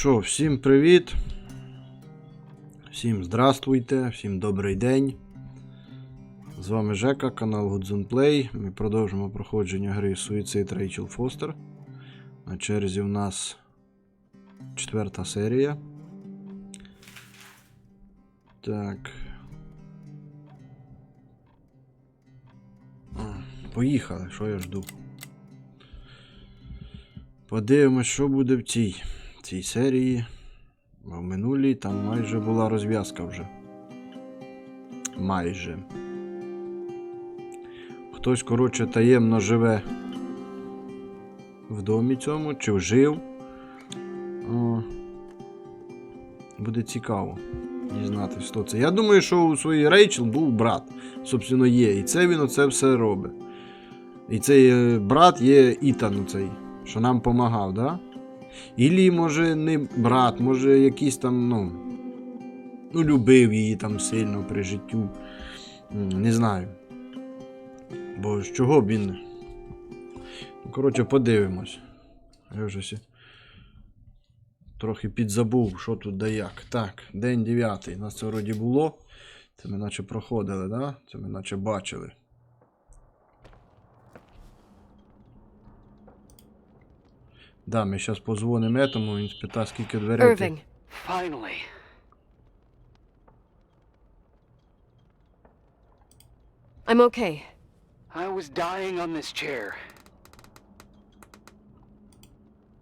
Що, всім привіт, всім здравствуйте, всім добрий день. З вами Жека, канал Play. Ми продовжуємо проходження гри Суїцид Рейчел Фостер. На черзі в нас 4-та серія. Так. Поїхали, що я жду. Подивимось, що буде в цій серії. А в минулій там майже була розв'язка вже. Майже. Хтось, коротше, таємно живе в домі цьому, чи жив. Буде цікаво дізнатися, хто це. Я думаю, що у своїй Рейчел був брат. Собственно, є. І це він оце все робить. І цей брат є Ітан цей, що нам помагав, да? Ілі, може, не брат, може, якийсь там, ну, любив її там сильно при життю. Не знаю. Бо з чого б він... Коротше, подивимось. Я вже трохи підзабув, що тут да як. Так, день 9. У нас це вроді було. Це ми наче проходили, да? Це ми наче бачили. Да, ми зараз позвонимо этому, він спитає, скільки дверей. Irving. Finally. I'm okay. I was dying on this chair.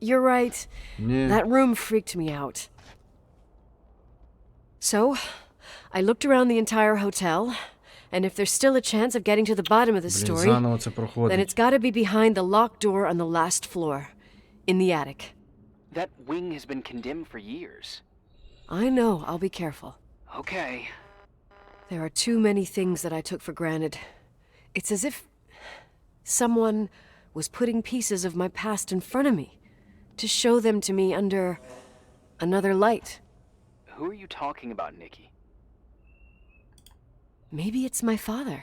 You're right. Yeah. That room freaked me out. So, I looked around the entire hotel, and if there's still a chance of getting to the bottom of the story, заново це проходить. then it's gotta be behind the locked door on the last floor, in the attic. That wing has been condemned for years. I know, I'll be careful. Okay. There are too many things that I took for granted. It's as if someone was putting pieces of my past in front of me to show them to me under another light. Who are you talking about, Nikki? Maybe it's my father.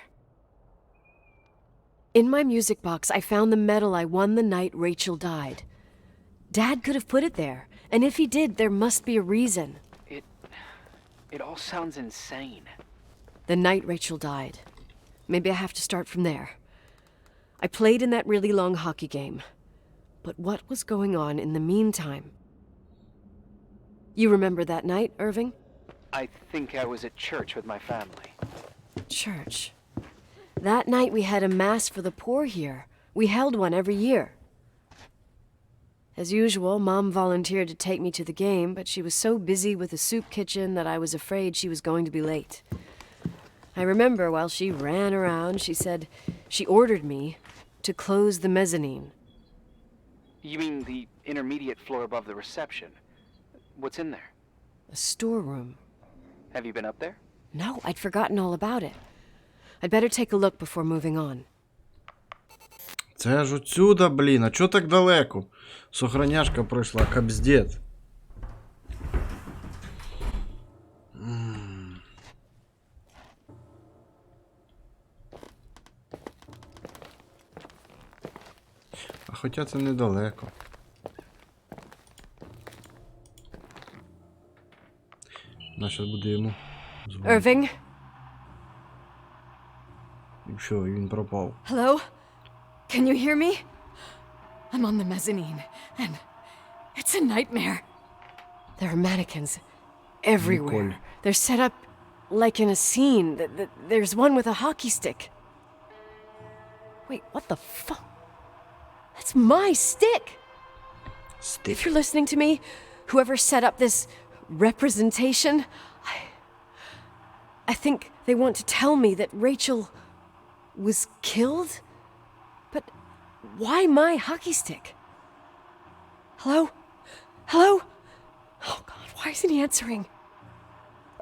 In my music box, I found the medal I won the night Rachel died. Dad could have put it there, and if he did, there must be a reason. It all sounds insane. The night Rachel died. Maybe I have to start from there. I played in that really long hockey game. But what was going on in the meantime? You remember that night, Irving? I think I was at church with my family. Church. That night we had a mass for the poor here. We held one every year. As usual, Mom volunteered to take me to the game, but she was so busy with the soup kitchen that I was afraid she was going to be late. I remember while she ran around, she said she ordered me to close the mezzanine. You mean the intermediate floor above the reception? What's in there? A storeroom. Have you been up there? No, I'd forgotten all about it. I'd better take a look before moving on. Це ж отсюда, блін, а чо так далеко? Сохраняшка пройшла, капздец. А хоча це недалеко. Наша буде йому дзвонити. Irving? І все, і він пропав. Hello? Can you hear me? I'm on the mezzanine, and it's a nightmare. There are mannequins everywhere. Ніколь. They're set up like in a scene. There's one with a hockey stick. Wait, what the fuck? That's my stick! If you're listening to me, whoever set up this representation, I think they want to tell me that Rachel was killed? But why my hockey stick? Hello? Hello? Oh God, why isn't he answering?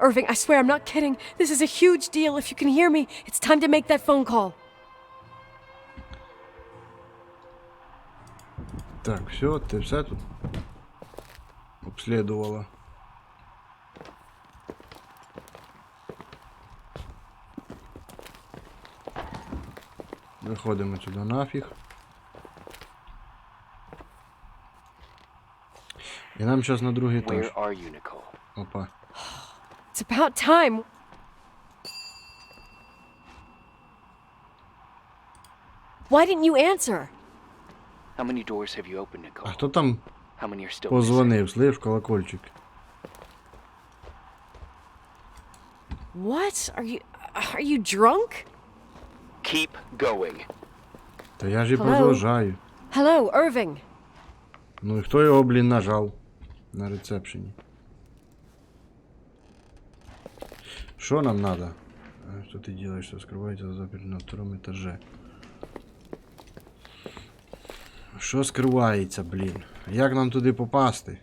Irving, I swear I'm not kidding. This is a huge deal. If you can hear me, it's time to make that phone call. Так, все, ти все тут обслідувала. Виходимо сюди нафіг. І нам зараз на другий етаж. Where are you, Nicole? Опа. It's about time. Why didn't you answer? How many doors have you opened, А Nicole? хто там How many are still missing? позвонив? Слив колокольчик. What? Are you drunk? Keep going. Та я ж і Hello? продовжаю. Hello, Irving. Ну і хто його, блін, нажав на рецепшені? Что нам надо? Что ты делаешь? Что скрывается заперто на втором этаже? Що скривається, блін? Як нам туди попасти?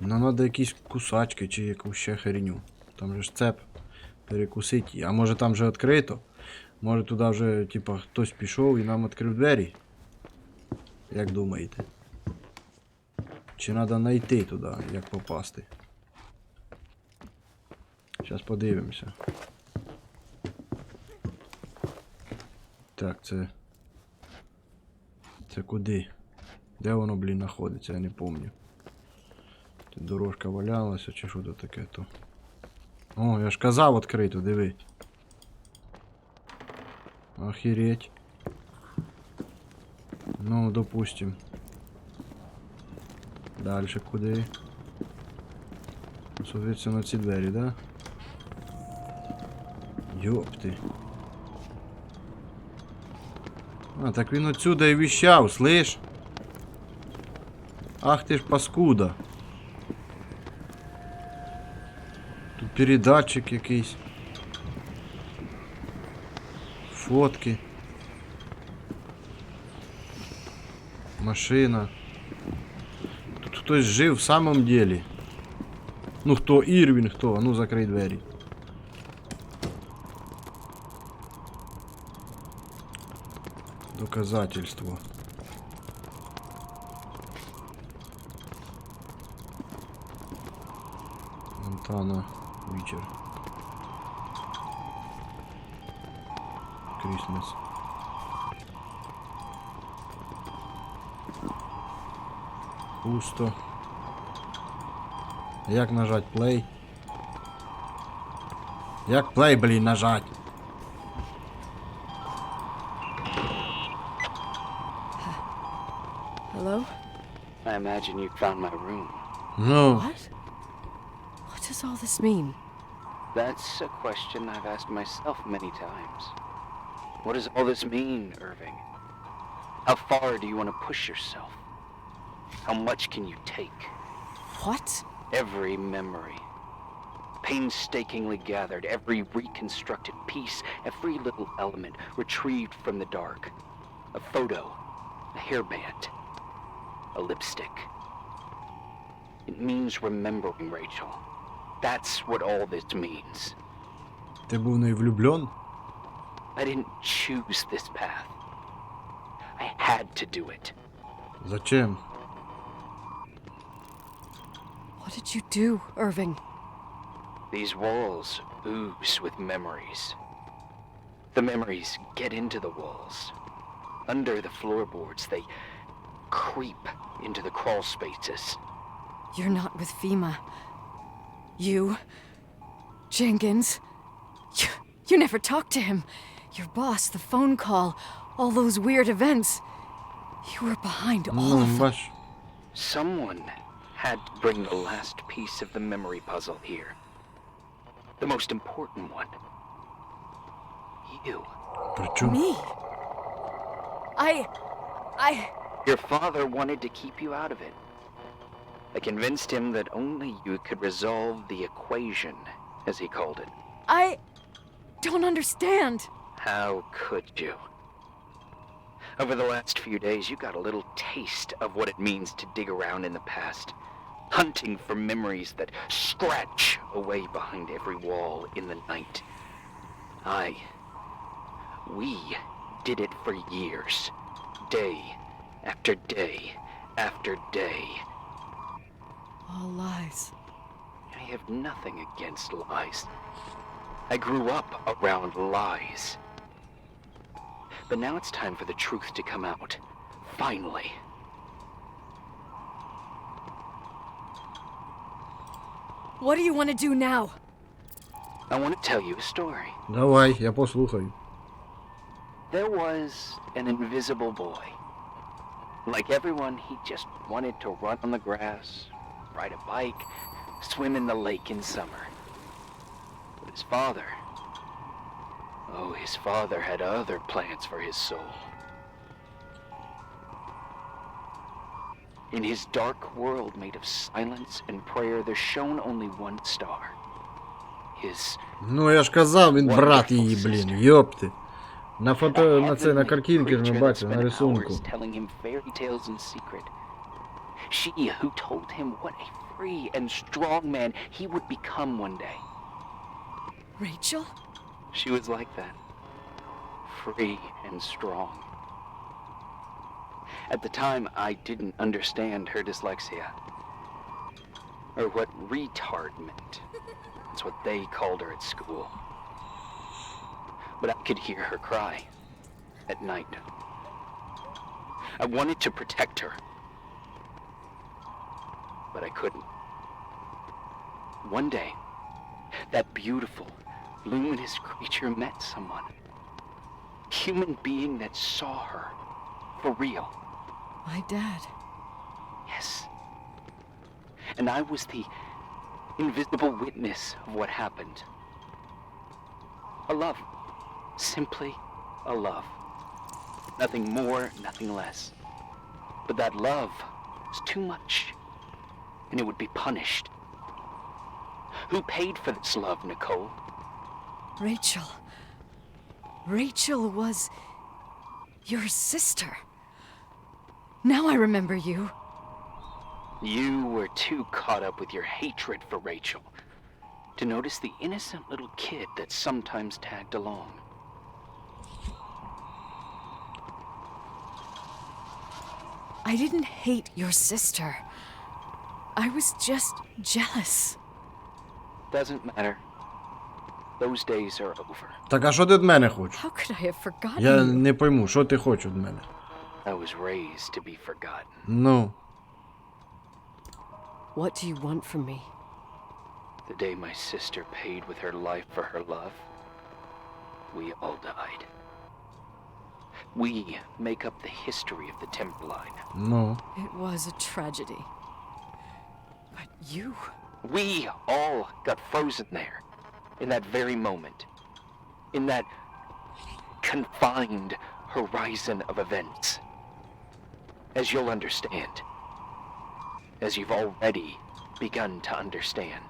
Нам треба якісь кусачки чи якусь ще херню. Там же ж цеп. Перекусить її. А може там вже відкрито? Може туди вже, типа, хтось пішов і нам відкрив двері? Як думаєте? Чи треба знайти туди, як попасти? Зараз подивимося. Так, це... Це куди? Де воно, блін, знаходиться? Я не пам'ятаю. Тут дорожка валялася, чи що це таке то? О, я ж казав відкрито, диви. Охереть. Ну, допустим. Дальше куди? Соответственно, ці двері, да? Ёпти. А, так він отсюда і віщав, слиш? Ах ти ж паскуда. Тут передатчик якийсь. Фотки. Машина. Тут хтось жив в самом деле. Ну хто? Ірвін хто? А ну закрий двері. Доказательство. Монтана. Вечер. Крисмас. Пусто. Як нажать play? Як play, блін, нажать? Hello? I imagine you found my room. Ну, What? What does all this mean? That's a question I've asked myself many times. What does all this mean, Irving? How far do you want to push yourself? How much can you take? What? Every memory, painstakingly gathered, every reconstructed piece, every little element retrieved from the dark. A photo, a hairband, a lipstick. It means remembering, Rachel. That's what all this means. ти був в неї влюблен? I didn't choose this path. I had to do it. Зачем? What did you do, Irving? These walls ooze with memories. The memories get into the walls. Under the floorboards, they creep into the crawl spaces. You're not with FEMA. You... Jenkins... You never talked to him. Your boss, the phone call, all those weird events. You were behind all Ну, of them. бач. Someone had to bring the last piece of the memory puzzle here. The most important one. You. Причому? Me? Your father wanted to keep you out of it. I convinced him that only you could resolve the equation, as he called it. I don't understand. How could you? Over the last few days, you got a little taste of what it means to dig around in the past, hunting for memories that scratch away behind every wall in the night. We did it for years, day after day after day. All lies. I have nothing against lies. I grew up around lies. But now it's time for the truth to come out. Finally. What do you want to do now? I want to tell you a story. Давай, я послухаю. There was an invisible boy. Like everyone, he just wanted to run on the grass, ride a bike, swim in the lake in summer. But his father, his father had other plans for his soul. In his dark world made of silence and prayer, there shone only one star. His Ну, я ж казав, він брат її, блін, йопти. На фото, на картинці ж ми бачимо, на рисунку. telling him fairy tales in secret. She who told him what a free and strong man he would become one day. Rachel? She was like that. Free and strong. At the time, I didn't understand her dyslexia. Or what retard meant. That's what they called her at school. But I could hear her cry at night. I wanted to protect her. But I couldn't. One day, that beautiful, luminous creature met someone. Human being that saw her. For real. My dad. Yes. And I was the invisible witness of what happened. A love. Simply a love. Nothing more, nothing less. But that love was too much, and it would be punished. Who paid for this love, Nicole? Rachel. Rachel was your sister. Now I remember you. You were too caught up with your hatred for Rachel to notice the innocent little kid that sometimes tagged along. I didn't hate your sister. I was just jealous. Doesn't matter. Those days are over. Так, а що ти від мене хочеш? How could I have forgotten Я you? не пойму, що ти хочеш від мене? I was raised to be forgotten. Ну, What do you want from me? The day my sister paid with her life for her love, we all died. We make up the history of the timberline. ну. It was a tragedy. But you... We all got frozen there, in that very moment, in that confined horizon of events. As you'll understand, as you've already begun to understand.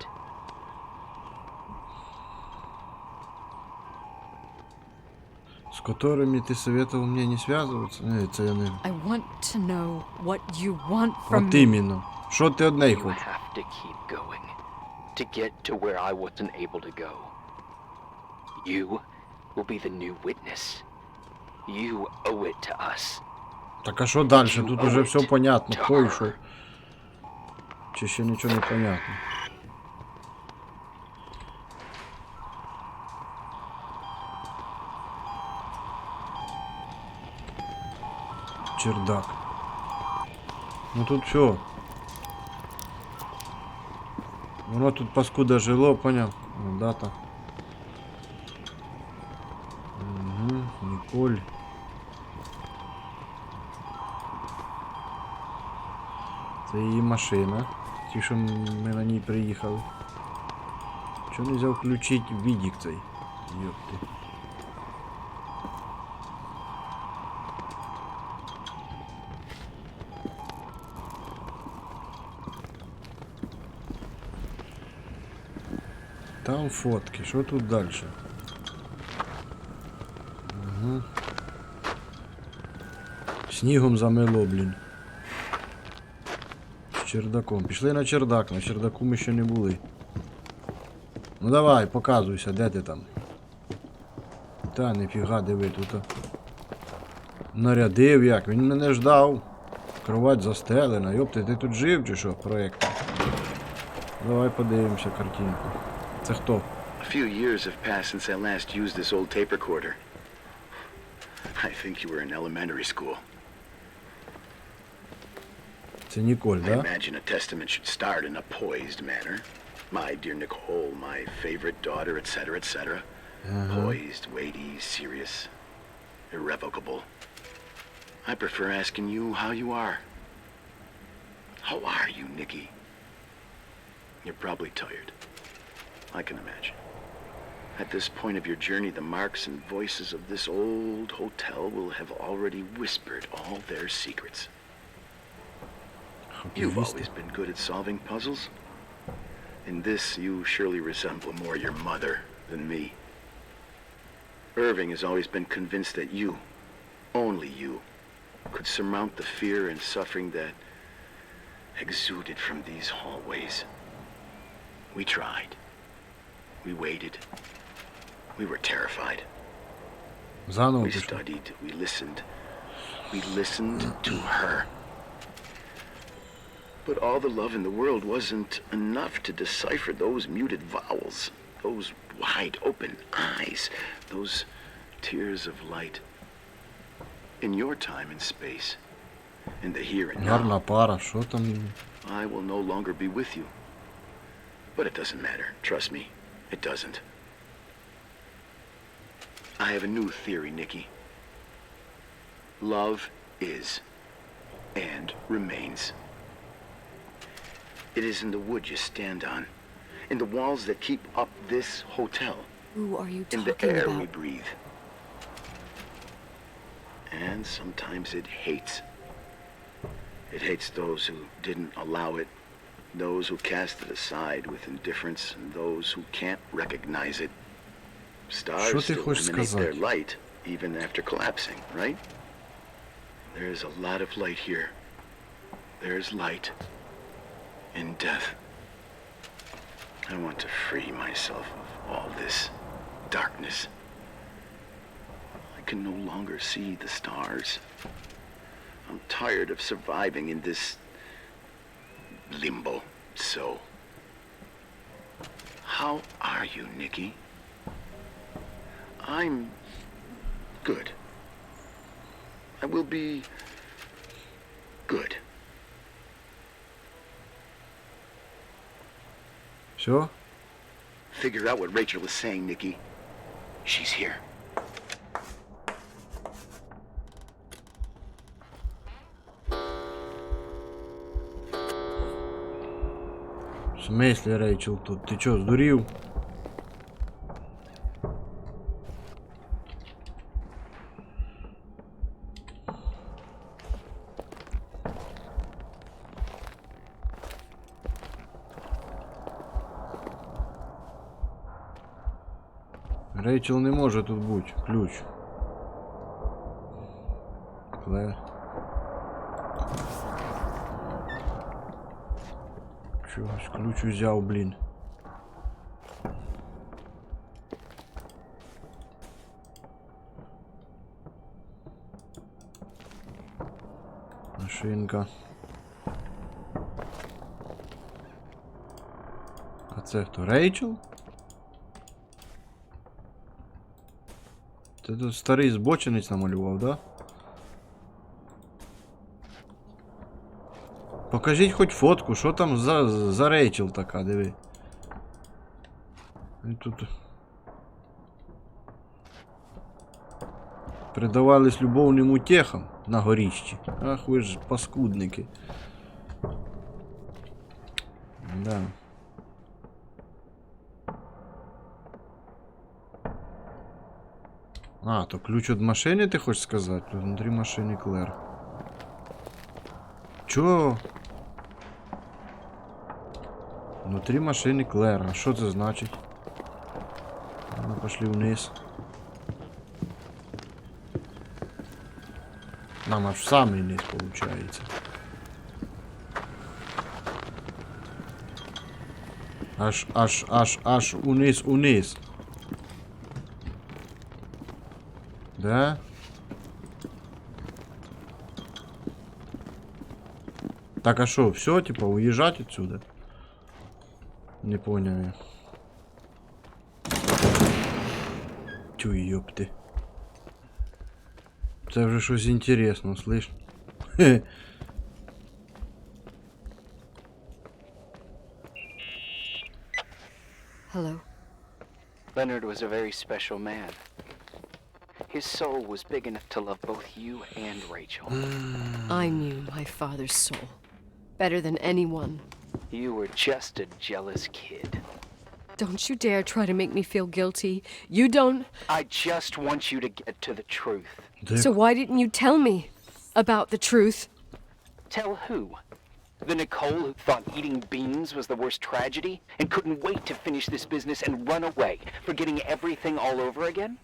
С которыми ты советовал мне не связываться? Не, це я не... I want to know what you want from От me. іменно. Що ти від неї You хочеш? have to keep going to get to where I wasn't able to go. You will be the new witness. You owe it to us. Так а що далі? Тут уже все понятно. Хто і що? Чи ще нічого не понятно? Чердак. Ну тут все. Воно тут паскуда жило, понял? Ну, дата. Угу, Ніколь. Це її машина. Ті, що ми на ній приїхали. Чого не взяв включити відік цей? Йопти. Там фотки. Що тут далі? Угу. Снігом замело, блін. З чердаком. Пішли на чердак. На чердаку ми ще не були. Ну давай, показуйся, де ти там. Та ніфіга, диви тут. Нарядив як, він мене ждав. Кровать застелена. Йопти, ти тут жив чи що, проєкт? Давай подивимося картинку. Це хто? A few years have passed since I last used this old tape recorder. I think you were in elementary school. Це Ніколь, I да? imagine a testament should start in a poised manner, My dear Nicole, my favorite daughter, etc., etc. Poised, weighty, serious, irrevocable. I prefer asking you how you are. How are you, Nikki? You're probably tired. I can imagine. At this point of your journey, the marks and voices of this old hotel will have already whispered all their secrets. You've always been good at solving puzzles. In this, you surely resemble more your mother than me. Irving has always been convinced that you, only you, could surmount the fear and suffering that exuded from these hallways. We tried. We waited. We were terrified. We studied. We listened. We listened to her. But all the love in the world wasn't enough to decipher those muted vowels, those wide open eyes, those tears of light. In your time and space, in the here and now, I will no longer be with you. But it doesn't matter. Trust me, it doesn't. I have a new theory, Nikki. Love is and remains. It is in the wood you stand on, in the walls that keep up this hotel, Who are you in talking the air about? we breathe. And sometimes it hates. It hates those who didn't allow it, those who cast it aside with indifference, and those who can't recognize it. Stars still emanate their light, even after collapsing, right? There's a lot of light here. There's light in death. I want to free myself of all this darkness. I can no longer see the stars. I'm tired of surviving in this limbo. So, how are you, Nikki? I'm good. I will be good. Все? Figure out what Rachel is saying, Nikki. She's here. В смысле, Рейчел тут? Ты чё, сдурил? Рейчел не може тут бути. Ключ. Але... Чогось ключ взяв, блін. Машинка. А це хто? Рейчел? Це тут старий збочинець намалював, да? Покажіть хоч фотку, що там за Рейчел така, диви. І тут... Придавались любовним утехам на горіщі. Ах ви ж паскудники. Да. А, то ключ від машини ти хочеш сказати? Тут внутрі машини Клер. Чо? Внутрі машини Клер. А що це значить? Ну, пошли вниз. Нам аж в самий низ получается. Аж униз. Да? Так, а что, все, типа, уезжать отсюда? Не понял я. Тю, ёпты. Це вже щось інтересно, слышь? Хе. Hello. Leonard was a very special man. His soul was big enough to love both you and Rachel. I knew my father's soul better than anyone. You were just a jealous kid. Don't you dare try to make me feel guilty. You don't... I just want you to get to the truth. So why didn't you tell me about the truth? Tell who? The Nicole who thought eating beans was the worst tragedy and couldn't wait to finish this business and run away, forgetting everything all over again?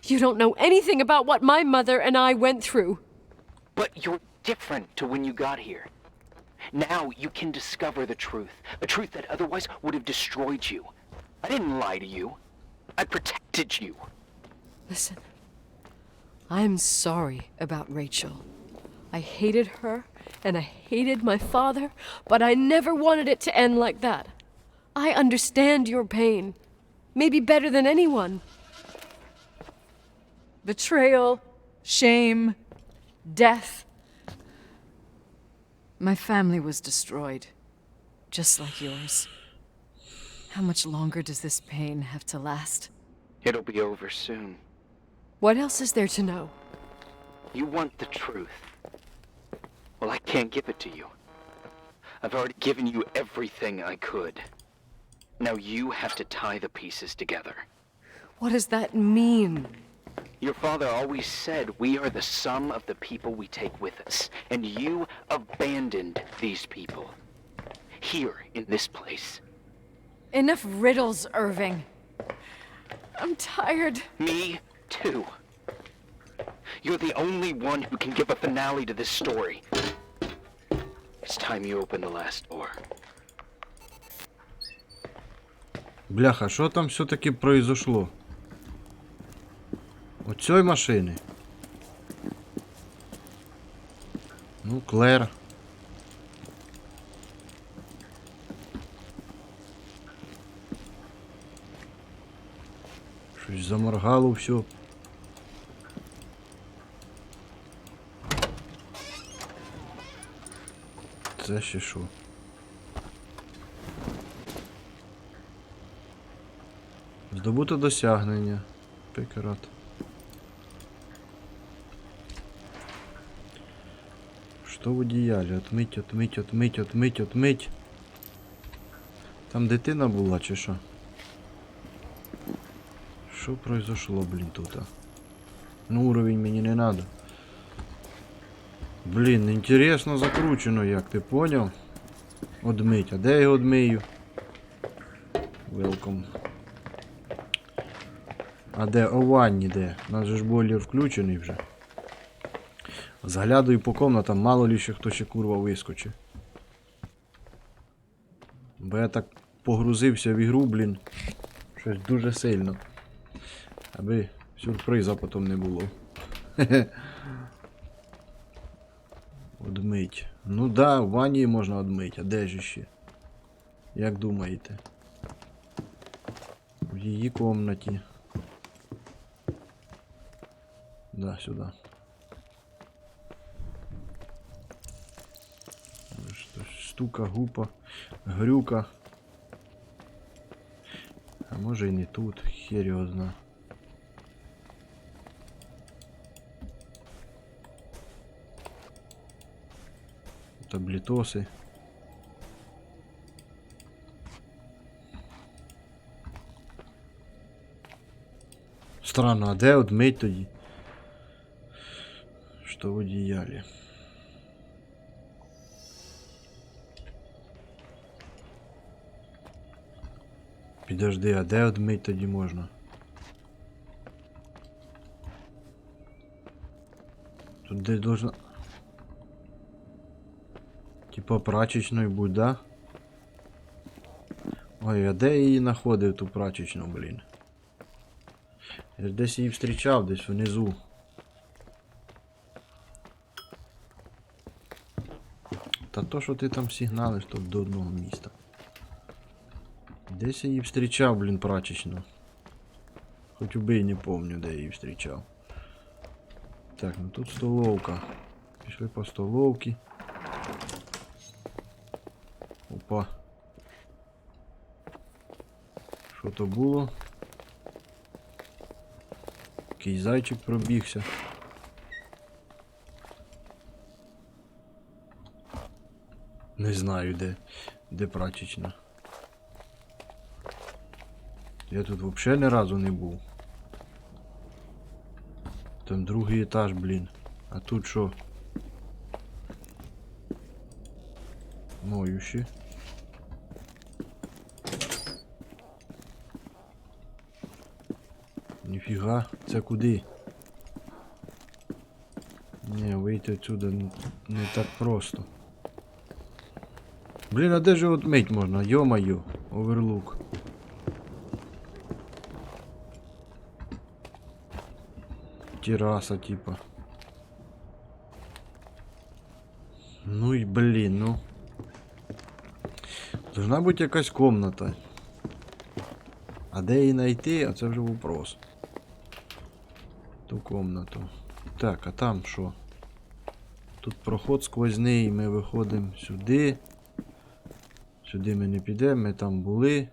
You don't know anything about what my mother and I went through. But you're different to when you got here. Now you can discover the truth, a truth that otherwise would have destroyed you. I didn't lie to you. I protected you. Listen, I'm sorry about Rachel. I hated her, and I hated my father, but I never wanted it to end like that. I understand your pain, maybe better than anyone. Betrayal, shame, death. My family was destroyed, just like yours. How much longer does this pain have to last? It'll be over soon. What else is there to know? You want the truth. Well, I can't give it to you. I've already given you everything I could. Now you have to tie the pieces together. What does that mean? Your father always said we are the sum of the people we take with us, and you abandoned these people. Here, in this place. Enough riddles, Irving. I'm tired. Me, too. You're the only one who can give a finale to this story. It's time you open the last door. Бляха, що там все-таки произошло? Оцьої машини. Ну, Клер. Щось заморгало все. Це ще що? Здобуто досягнення. Пекарат. Що в одіялі? Отмить, отмить, отмить, отмить, отмить. Там дитина була чи що? Що произошло, блін, тут? Ну, уровень мені не надо. Блін, інтересно закручено, як ти поняв? Одмить. А де я його одмию? Welcome. А де? О, ванні де? У нас же ж бойлер включений вже. Заглядаю по комнатам, мало ли ще хто ще курва вискочить. Бо я так погрузився в ігру, блін. Щось дуже сильно. Аби сюрприза потім не було. Одмить. Ну да, в ванні можна одмить, а де ж ще? Як думаєте? В її комнаті. Да, сюди. Стука, гупа, грюка. А може і не тут, хер його зна. Таблетоси. Странно, а де одмить тоді? Що в одіялі? Підожди, а де одмить тоді можна? Тут де должна... Типа прачечною будь, да? Ой, а де я її знаходив, ту прачечну, блін? Я ж десь її зустрічав, десь внизу. Та то, що ти там сигналиш, то до одного міста. Десь я її зустрічав, блін, прачечну. Хоч убий, не помню, де я її зустрічав. Так, ну тут столовка. Пішли по столовці. Опа. Що то було? Якийсь зайчик пробігся. Не знаю, де прачечна. Я тут взагалі ні разу не був. Там другий етаж, блін. А тут що? Моющі. Ніфіга, це куди? Ні, вийти отсюда не так просто. Блін, а де ж от мить можна? Йо-майо, оверлук. Терраса, типа. Ну і блін, ну. Должна бути якась комната. А де її знайти, а це вже вопрос. Ту комнату. Так, а там що? Тут проход сквозний, ми виходимо сюди. Сюди ми не підемо, ми там були.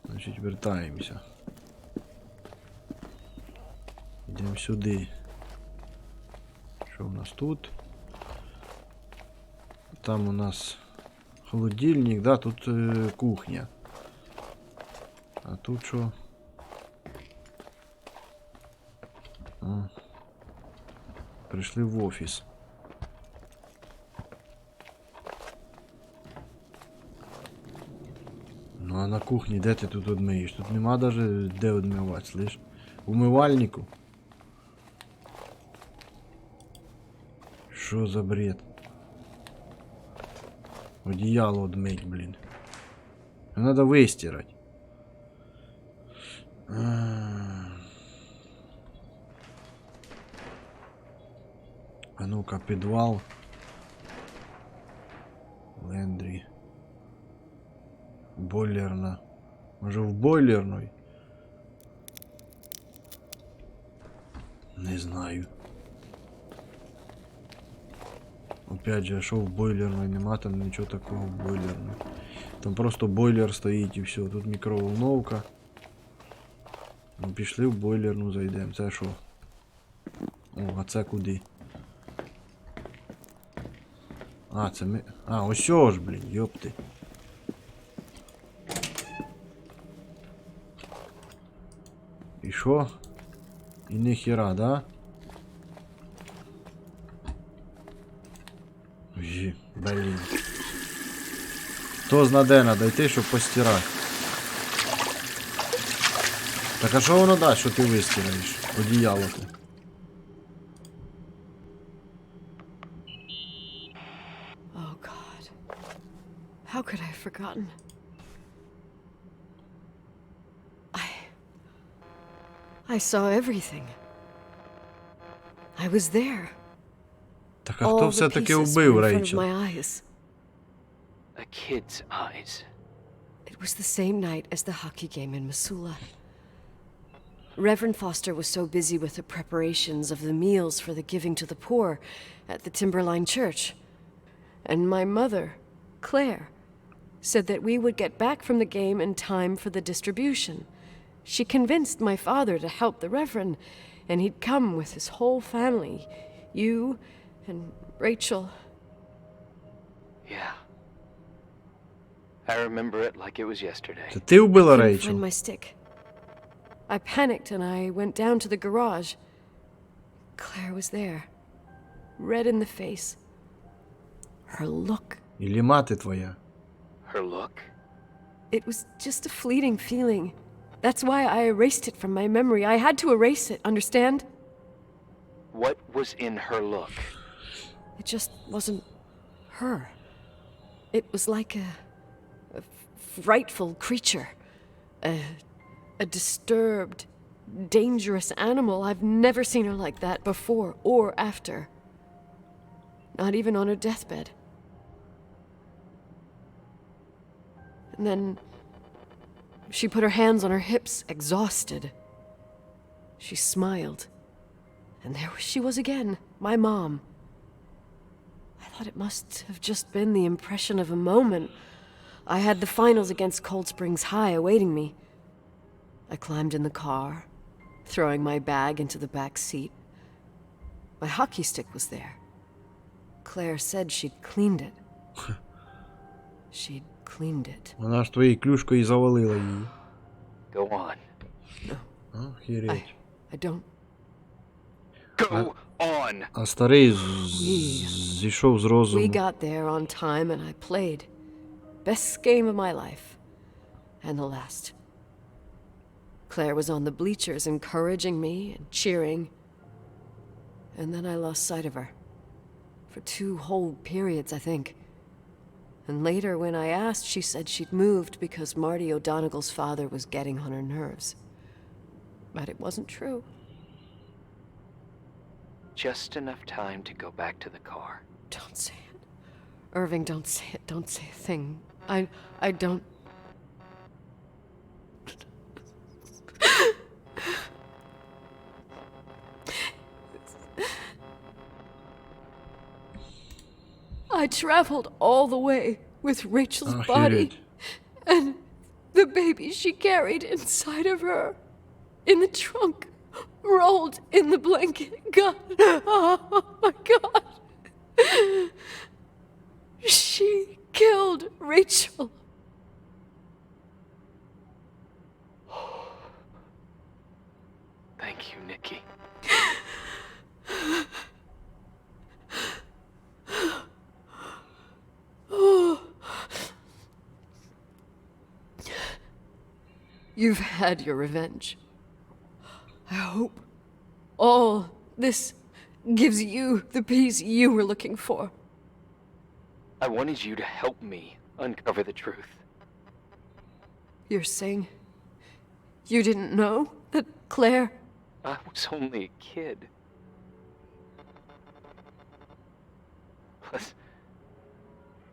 Значить, вертаємося. Йдемо сюди. Що у нас тут? Там у нас холодильник, да, тут кухня. А тут що? Прийшли в офіс. Ну а на кухні де ти тут одмиєш? Тут нема даже де одмивати, слиш? В умивальнику? Що за бред? Одеяло одмить, блін. Надо выстирать. А ну-ка, підвал. Лендрі. Бойлерна. Може в бойлерной? Не знаю. Опять же, що в бойлерной? Нема там нічого такого в бойлерной. Там просто бойлер стоїть і все. Тут мікроволновка. Ну, пішли в бойлерну, зайдемо. Це що? О, а це куди? А, це ми... А, ось що ж, блін, йопти. І що? І ніхіра, да? Жі, блін. Хто зна де надо йти, щоб постирати? Так а що воно дасть, що ти вистираєш? Одіяло ти. Oh, God. How could I have forgotten? I saw everything. I was there. Так а хто все-таки вбив Рейчел? A kid's eyes. It was the same night as the hockey game in Missoula. Reverend Foster was so busy with the preparations of the meals for the giving to the poor at the Timberline Church. And my mother, Claire, said that we would get back from the game in time for the distribution. She convinced my father to help the Reverend, and he'd come with his whole family. You and Rachel. Yeah. I remember it like it was yesterday. Це ти вбила Couldn't find Рейчел? my stick. I panicked and I went down to the garage. Claire was there, red in the face. Her look. Ілі мати твоя? Her look? It was just a fleeting feeling. That's why I erased it from my memory. I had to erase it, understand? What was in her look? It just wasn't her. It was like a frightful creature. A disturbed, dangerous animal. I've never seen her like that before or after. Not even on her deathbed. And then she put her hands on her hips, exhausted. She smiled. And there she was again, my mom. I thought it must have just been the impression of a moment, I had the finals against Cold Springs High awaiting me. I climbed in the car, throwing my bag into the back seat. My hockey stick was there. Claire said she'd cleaned it. She'd cleaned it. Вона ж твоєю клюшкою і завалила її. Go on. Охереть. I don't. Go on! А старий зійшов з We розуму. got there on time and I played. Best game of my life. And the last. Claire was on the bleachers encouraging me and cheering. And then I lost sight of her. For 2 whole periods, I think. And later, when I asked, she said she'd moved because Marty O'Donegal's father was getting on her nerves. But it wasn't true. Just enough time to go back to the car. Don't say it. Irving, don't say it. Don't say a thing. I don't. I traveled all the way with Rachel's body Охереть. and the baby she carried inside of her in the trunk, rolled in the blanket. God, oh my God. She killed Rachel. Thank you, Nikki. You've had your revenge. I hope all this gives you the peace you were looking for. I wanted you to help me uncover the truth. You're saying you didn't know that Claire... I was only a kid. Plus,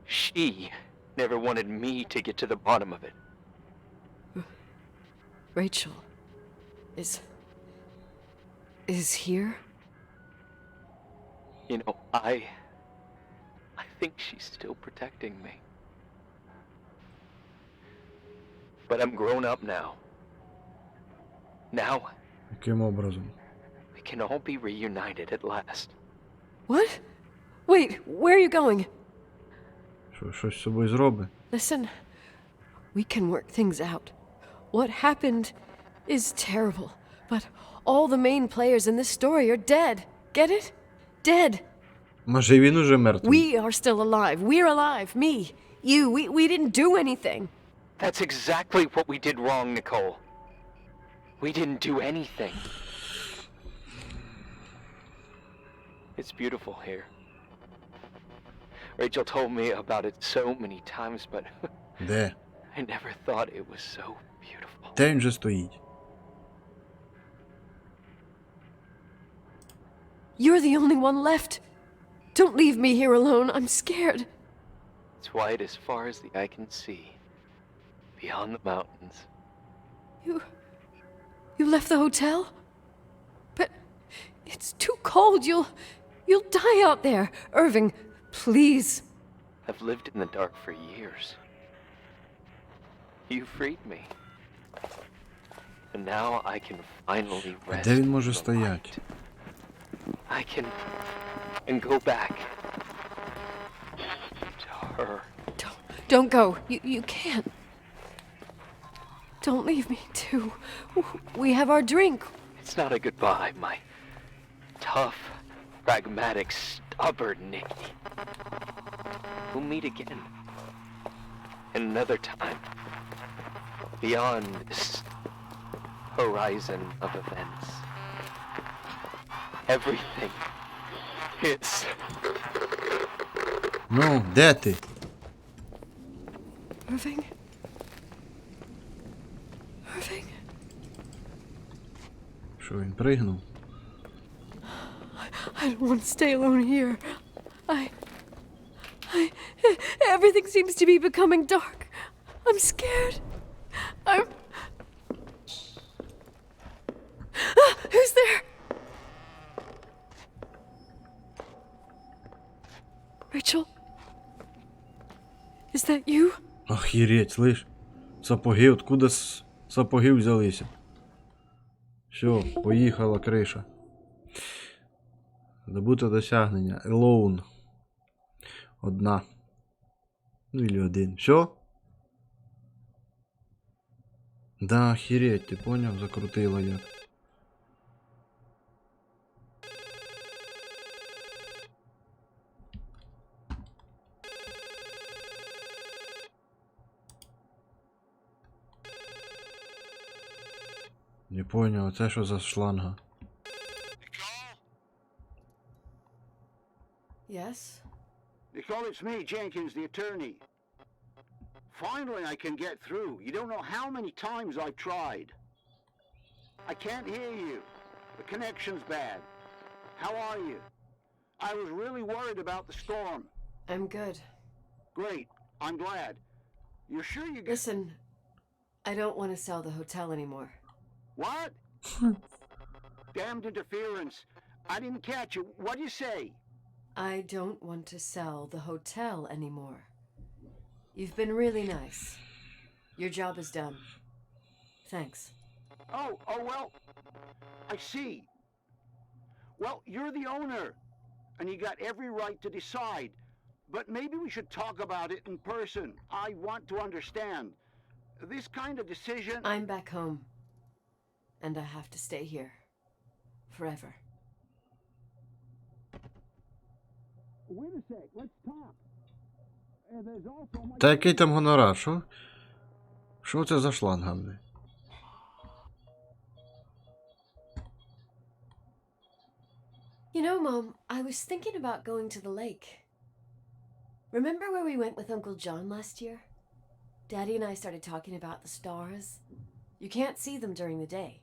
she never wanted me to get to the bottom of it. Rachel is here? You know, I think she's still protecting me. But I'm grown up now. Now, Яким образом? we can all be reunited at last. What? Wait, where are you going? Щось з собою зроби? Listen, we can work things out. What happened is terrible, but all the main players in this story are dead. Get it? Dead. Може він уже мертвий? We are still alive. We're alive. Me, you, we didn't do anything. That's exactly what we did wrong, Nicole. We didn't do anything. It's beautiful here. Rachel told me about it so many times, but Де? I never thought it was so beautiful. Де він же стоїть? You're the only one left. Don't leave me here alone. I'm scared. It's white as far as the eye can see, beyond the mountains. You left the hotel? But it's too cold. You'll die out there. Irving, please. I've lived in the dark for years. You freed me. And now I can finally rest. Де він може in the стояти? light. I can go back to her. Don't go. You can't. Don't leave me, too. We have our drink. It's not a goodbye, my tough, pragmatic, stubborn Nikki. We'll meet again. In another time. Beyond this horizon of events. Everything is... Ну, де ти? Irving? Irving? Що, він пригнув? I don't want to stay alone here. Everything seems to be becoming dark. I'm scared. Who's there? Rachel? Is that you? Охереть, слышь? Сапоги, откуда сапоги взялися? Все, поїхала криша. Добуте досягнення. Alone. Одна. Ну или один. Все? Да, охереть, ти поняв? Закрутила як. Не поняв, це що за шланга? Yes? Nicole, it's me, Jenkins, the attorney. Finally, I can get through. You don't know how many times I've tried. I can't hear you. The connection's bad. How are you? I was really worried about the storm. I'm good. Great. I'm glad. You're sure you... Listen, I don't want to sell the hotel anymore. What? Damned interference. I didn't catch you. What'd you say? I don't want to sell the hotel anymore. You've been really nice. Your job is done. Thanks. Oh, well, I see. Well, you're the owner, and you got every right to decide. But maybe we should talk about it in person. I want to understand. This kind of decision... I'm back home. And I have to stay here. Forever. Wait a sec, let's talk. There's also my... Та який там гонорар? Що? Що це за шланга, бля? You know, Mom, I was thinking about going to the lake. Remember where we went with Uncle John last year? Daddy and I started talking about the stars. You can't see them during the day.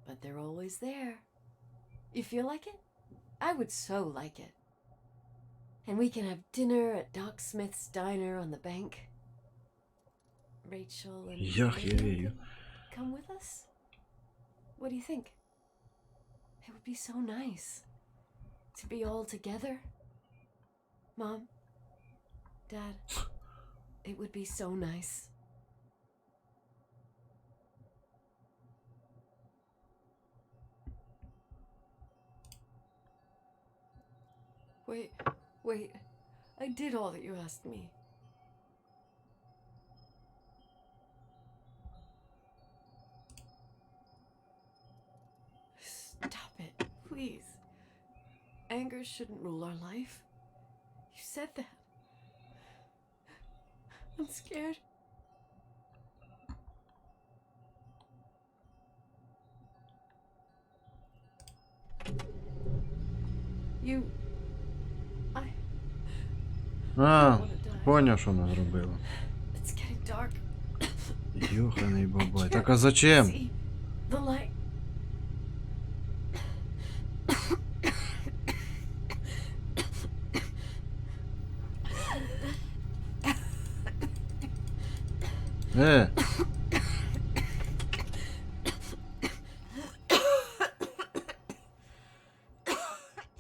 But they're always there. You feel like it? I would so like it. And we can have dinner at Doc Smith's diner on the bank. Rachel and Я херею. come with us? What do you think? It would be so nice to be all together. Mom, Dad, it would be so nice. Wait, I did all that you asked me. Stop it, please. Anger shouldn't rule our life. You said that. I'm scared. А, поняв, що вона зробила. It's getting dark. Йоханий бабай. Так а зачем? See the light.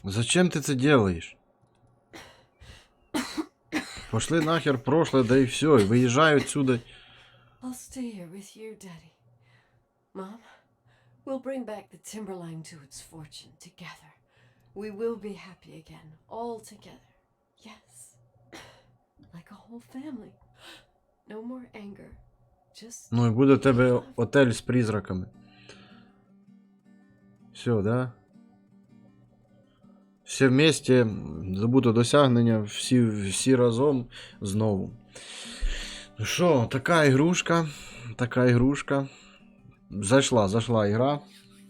Зачем ты это делаешь? Пошли нахер в прошлое, да и все, и выезжай отсюда. I'll stay here with you, Daddy. Mom, we'll bring back the Timberline to its fortune together. We will be happy again, all together. Yes. Like a whole family. No more anger. Just... Ну и буде в тебе отель з призраками. Все, да? Всі вместе, здобуто досягнення, всі разом знову. Ну що, така ігрушка. Зайшла ігра.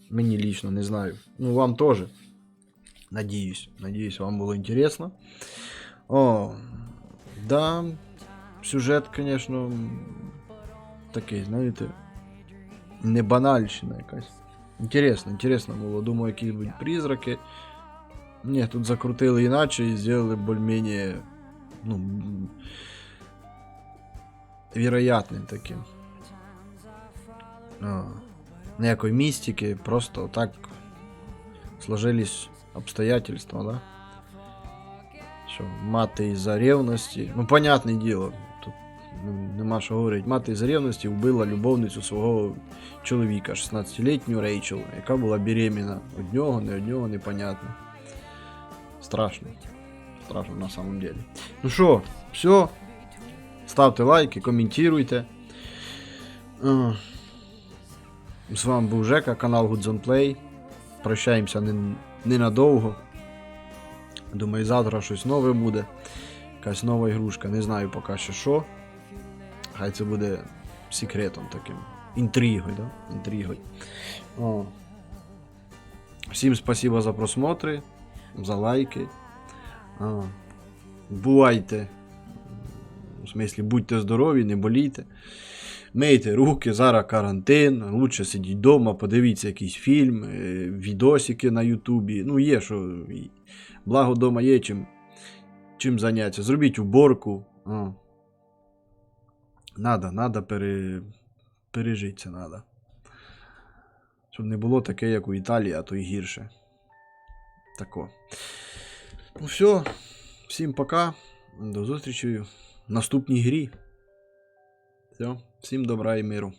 Мені лично, не знаю. Ну, вам теж. Надіюсь, вам було інтересно. О, да, сюжет, конечно, такий, знаєте, не банальщина якась. Интересно було. Думаю, які будуть призраки. Ні, тут закрутили іначе і зробили більш-менш, ну, вероятним таким. Ніякої містики, просто так сложились обстоятельства, да? Що мати із-за ревності. Ну, понятне діло, тут Нема що говорити. Мати з ревності вбила любовницю свого чоловіка, 16-літню Рейчел, яка була беременна. Од нього, не од нього, непонятно. Страшно. Страшно на самом деле. Ну що, все. Ставте лайки, коментуйте. З вами був Жека, канал Good Play. Прощаємося ненадовго. Думаю, завтра щось нове буде. Якась нова ігрушка. Не знаю поки що. Хай це буде секретом таким. Інтригою, да? Інтригою. Всім спасибо за просмотри, за лайки. Бувайте. В смислі, будьте здорові, не болійте. Мийте руки, зараз карантин. Лучше сидіть вдома, подивіться якийсь фільм, відосики на ютубі. Ну, є що. Благо вдома є чим зайнятися. Зробіть уборку. Надо пережити це надо. Щоб не було таке, як у Італії, а то й гірше. Тако. Ну все. Всім пока. До зустрічі в наступній грі. Все. Всім добра і миру.